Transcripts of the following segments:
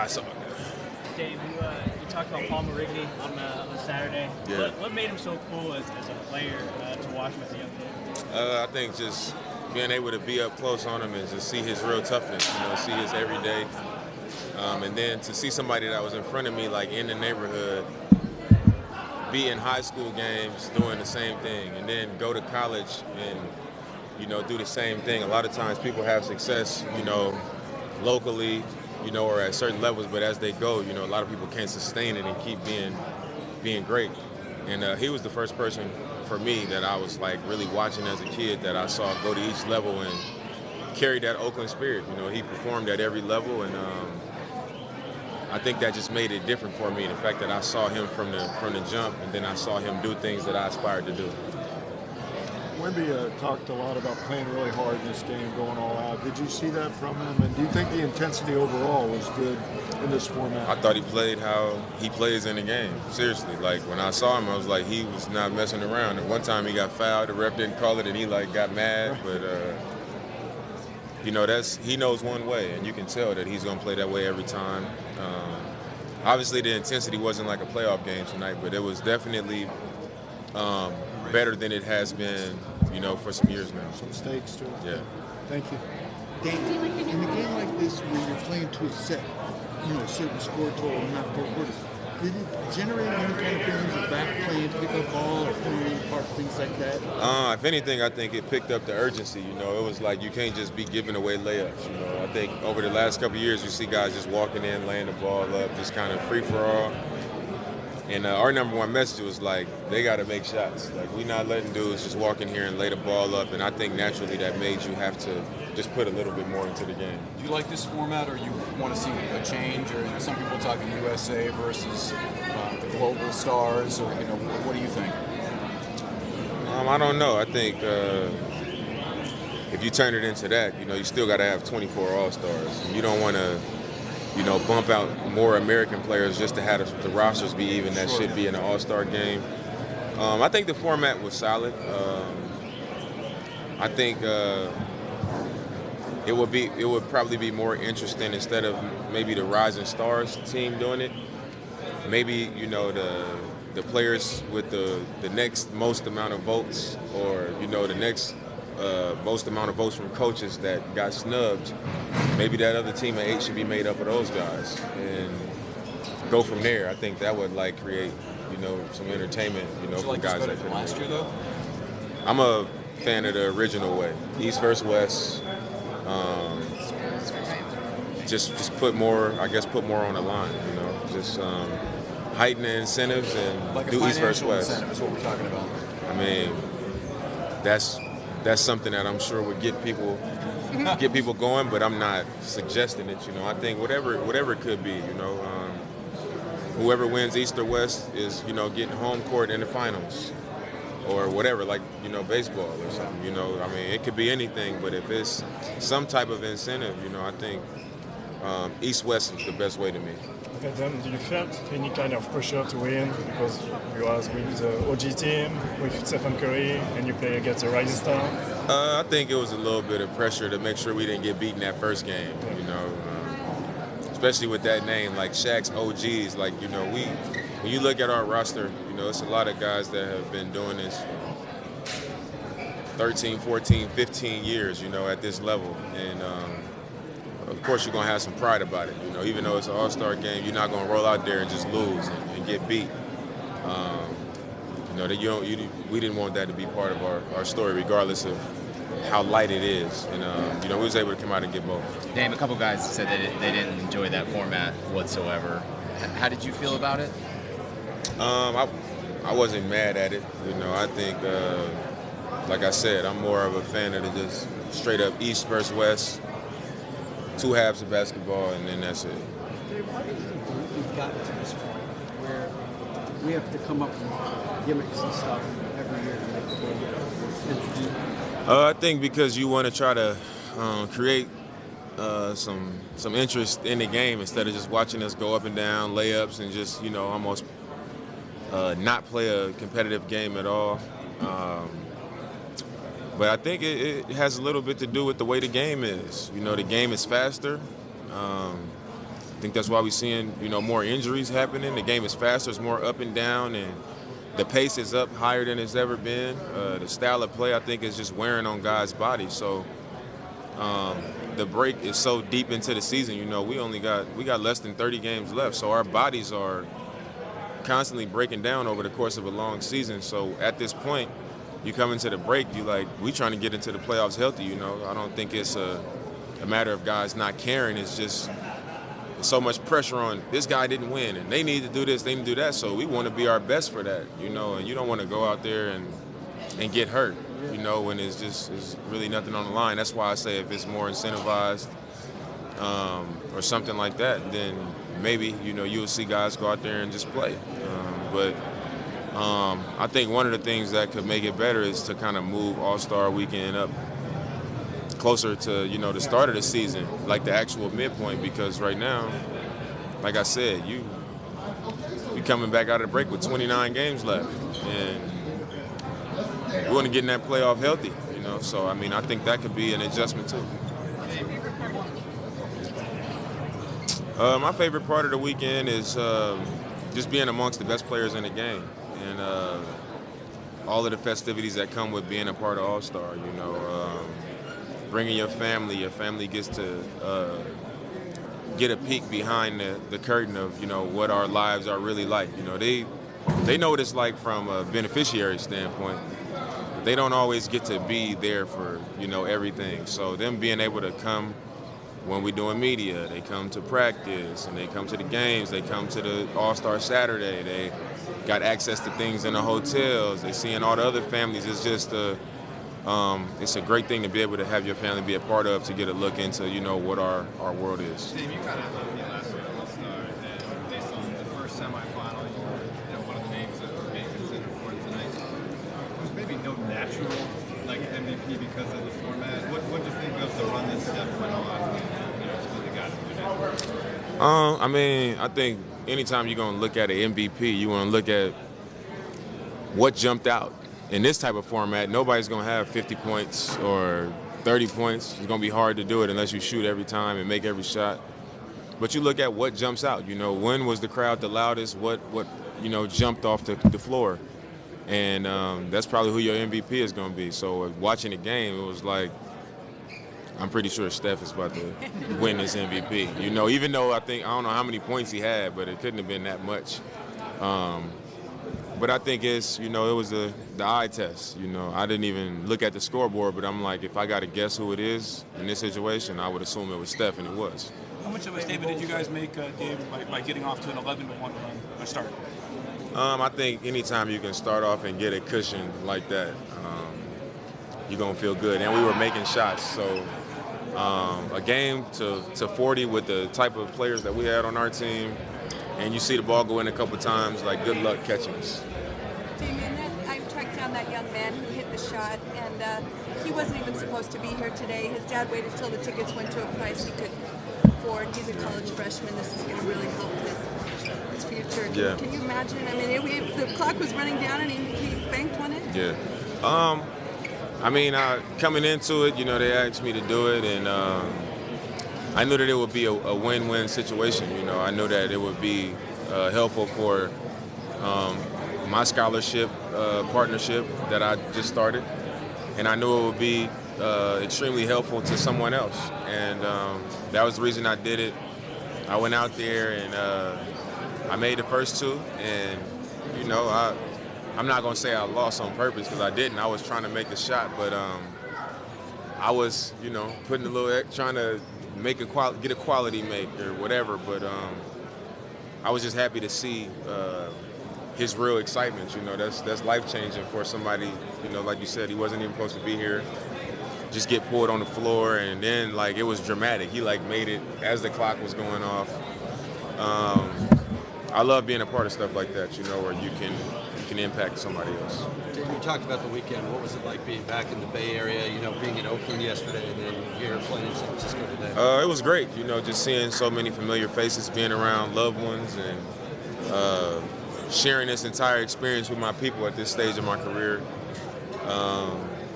So Dave, you talked about Paul Rigney on Saturday. Yeah. What made him so cool as a player to watch him as a young kid? I think just being able to be up close on him and just see his real toughness, see his everyday. And then to see somebody that was in front of me, like in the neighborhood, be in high school games doing the same thing, and then go to college and, do the same thing. A lot of times people have success, locally, or at certain levels, but as they go, a lot of people can't sustain it and keep being great. And he was the first person for me that I was like really watching as a kid that I saw go to each level and carry that Oakland spirit. He performed at every level, and I think that just made it different for me. The fact that I saw him from the jump, and then I saw him do things that I aspired to do. Wemby talked a lot about playing really hard in this game, going all out. Did you see that from him? And do you think the intensity overall was good in this format? I thought he played how he plays in the game. Seriously, like when I saw him, I was like, he was not messing around. And one time he got fouled, the ref didn't call it, and he got mad. But he knows one way, and you can tell that he's gonna play that way every time. Obviously, the intensity wasn't like a playoff game tonight, but it was definitely better than it has been, for some years now. Some stakes to it. Yeah. Thank you. Dave, in a game like this where you're playing to a set, a certain score total, not four quarters, did it generate any kind of feelings of back playing to pick up ball or playing apart, things like that? If anything, I think it picked up the urgency. It was like you can't just be giving away layups. I think over the last couple of years, you see guys just walking in, laying the ball up, just kind of free for all. And our number one message was like, they got to make shots. Like, we not letting dudes just walk in here and lay the ball up. And I think naturally that made you have to just put a little bit more into the game. Do you like this format, or you want to see a change? Or some people talking USA versus the global stars, or what do you think? I don't know. I think if you turn it into that, you still got to have 24 All-Stars. You don't want to bump out more American players just to have the rosters be even. That should be in an All-Star game. I think the format was solid. I think it would probably be more interesting instead of maybe the Rising Stars team doing it. Maybe the players with the next most amount of votes, or the next most amount of votes from coaches that got snubbed. Maybe that other team of 8 should be made up of those guys and go from there. I think that would create some entertainment for guys better than last year though? I'm a fan of the original way, East versus West. Just put more on the line. Just heighten the incentives and like do East versus West. Incentive is what we're talking about. I mean, that's something that I'm sure would get people going, but I'm not suggesting it. I think whatever it could be. Whoever wins East or West is getting home court in the finals, or whatever, like baseball or something. I mean, it could be anything, but if it's some type of incentive, I think East West is the best way to me. Okay, then do you felt any kind of pressure to win because you are with the OG team with Stephen Curry and you play against a Rising Star? I think it was a little bit of pressure to make sure we didn't get beaten that first game. Especially with that name, like Shaq's OGs. Like when you look at our roster, it's a lot of guys that have been doing this for 13, 14, 15 years. At this level, and of course, you're going to have some pride about it. Even though it's an all-star game, you're not going to roll out there and just lose and get beat. We didn't want that to be part of our story, regardless of how light it is. And, we was able to come out and get both. Dame, a couple guys said that they didn't enjoy that format whatsoever. How did you feel about it? I wasn't mad at it. I think, like I said, I'm more of a fan of the just straight-up East versus West. 2 halves of basketball, and then that's it. Dave, why do you think we've gotten to this point where we have to come up with gimmicks and stuff every year to make the game interesting? I think because you want to try to create some interest in the game instead of just watching us go up and down layups and just almost not play a competitive game at all. But I think it has a little bit to do with the way the game is. The game is faster. think that's why we're seeing, more injuries happening. The game is faster, it's more up and down, and the pace is up higher than it's ever been. The style of play, I think, is just wearing on guys' bodies. So the break is so deep into the season. We got less than 30 games left, so our bodies are constantly breaking down over the course of a long season. So at this point, you come into the break, we trying to get into the playoffs healthy. I don't think it's a matter of guys not caring. It's just so much pressure on this guy didn't win, and they need to do this, they need to do that. So we want to be our best for that, and you don't want to go out there and get hurt, when it's really nothing on the line. That's why I say if it's more incentivized or something like that, then maybe, you'll see guys go out there and just play. But I think one of the things that could make it better is to kind of move All-Star Weekend up closer to, the start of the season, like the actual midpoint, because right now, like I said, you coming back out of the break with 29 games left, and we want to get in that playoff healthy, So, I think that could be an adjustment too. My favorite part of the weekend is just being amongst the best players in the game, and all of the festivities that come with being a part of All-Star, bringing your family gets to get a peek behind the curtain of, what our lives are really like. They know what it's like from a beneficiary standpoint. They don't always get to be there for, everything. So them being able to come when we're doing media, they come to practice, and they come to the games, they come to the All-Star Saturday, they got access to things in the hotels, they seeing all the other families. It's just it's a great thing to be able to have your family be a part of, to get a look into, what our world is. Dave, you kind of loved me last year at All-Star, and based on the first semifinal, you were one of the names that were being considered for it tonight. There's maybe no natural MVP because of the format. What did you think of the run that Steph went on? I think anytime you're going to look at an MVP, you want to look at what jumped out. In this type of format, nobody's going to have 50 points or 30 points. It's going to be hard to do it unless you shoot every time and make every shot. But you look at what jumps out. When was the crowd the loudest? What jumped off the floor? And that's probably who your MVP is going to be. So watching the game, it was like, I'm pretty sure Steph is about to win this MVP. Even though I don't know how many points he had, but it couldn't have been that much. But I think it was the eye test. I didn't even look at the scoreboard, but I'm like, if I got to guess who it is in this situation, I would assume it was Steph, and it was. How much of a statement did you guys make, Dave, by getting off to an 11-1 run to start? I think anytime you can start off and get a cushion like that, you're going to feel good. And we were making shots, so a game to 40 with the type of players that we had on our team, and you see the ball go in a couple times, like, good luck catching us. Damian, I tracked down that young man who hit the shot, and he wasn't even supposed to be here today. His dad waited till the tickets went to a price he could afford. He's a college freshman. This is going to really help his future. Can you imagine? The clock was running down, and he banked one in. Yeah. Coming into it, they asked me to do it, and I knew that it would be a win-win situation. I knew that it would be helpful for my scholarship partnership that I just started, and I knew it would be extremely helpful to someone else, and that was the reason I did it. I went out there and I made the first two, and I'm not gonna say I lost on purpose, because I didn't. I was trying to make the shot, but I was putting a little, trying to make get a quality make or whatever, but I was just happy to see his real excitement. That's life-changing for somebody, like you said, he wasn't even supposed to be here. Just get pulled on the floor, and then it was dramatic. He made it as the clock was going off. I love being a part of stuff like that, where you can impact somebody else. Dave, you talked about the weekend. What was it like being back in the Bay Area, being in Oakland yesterday and then here playing in San Francisco today? It was great, just seeing so many familiar faces, being around loved ones, and sharing this entire experience with my people at this stage of my career.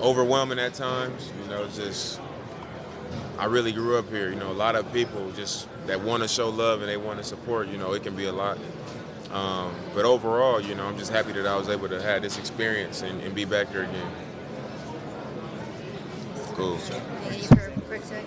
Overwhelming at times, just I really grew up here. You know, a lot of people just that want to show love and they want to support. You know, it can be a lot. But overall, you know, I'm just happy that I was able to have this experience and be back here again. Cool. Thank you for a quick second.